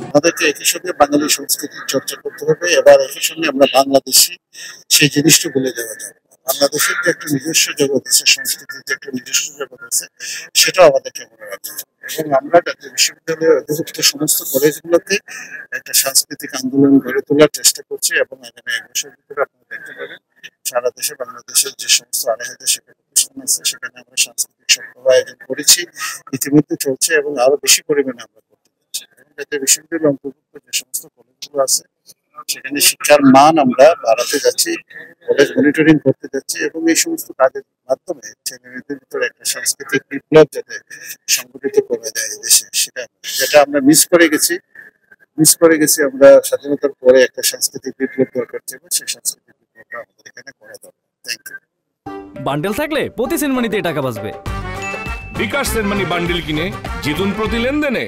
আমাদেরকে একই সঙ্গে বাঙালি সংস্কৃতির চর্চা করতে হবে, এবার একই সঙ্গে আমরা বাংলাদেশি সেই জিনিসটা ভুলে যাওয়া যাবে। বাংলাদেশের যে একটা নিজস্ব জগৎ আছে, সংস্কৃতির যে একটা নিজস্ব জগৎ আছে, সেটাও আমাদেরকে মনে রাখতে হবে। এবং আমরা জাতীয় বিশ্ববিদ্যালয়ের অধিভুক্ত সমস্ত কলেজগুলোতে একটা সাংস্কৃতিক আন্দোলন গড়ে তোলার চেষ্টা করছি, এবং আগামী 1 বছরের ভিতরে আপনারা দেখতে পাবেন সারা দেশে বাংলাদেশের যে সমস্ত আলাদা শিক্ষা প্রতিষ্ঠান আছে সেখানে আমরা সাংস্কৃতিক সপ্তাহ আয়োজন করেছি, ইতিমধ্যে চলছে এবং আরো বেশি পরিমাণে আমরা করতে যাচ্ছি। এবং জাতীয় বিশ্ববিদ্যালয়ের অন্তর্ভুক্ত যে সমস্ত কলেজগুলো আছে সেখানে শিক্ষার মান আমরা বাড়াতে যাচ্ছি, কলেজ মনিটরিং করতে যাচ্ছি, এবং এই সমস্ত কাজের মাধ্যমে ছেলেমেয়েদের ভিতরে একটা সাংস্কৃতিক বিপ্লব যাতে সংগঠিত করা যায় এই দেশে, সেটা যেটা আমরা মিস করে গেছি আমরা স্বাধীনতার পরে একটা সাংস্কৃতিক বিপ্লব দরকার ছিল, সেই সাংস্কৃতিক বিপ্লবটা আমাদের এখানে করা দরকার। Thank you. বান্ডেল থাকলে প্রতি সেনমানিতে টাকা বাঁচবে। বিকাশ সেনমানি বান্ডেল কিনে জিতুন প্রতি লেনদেনে।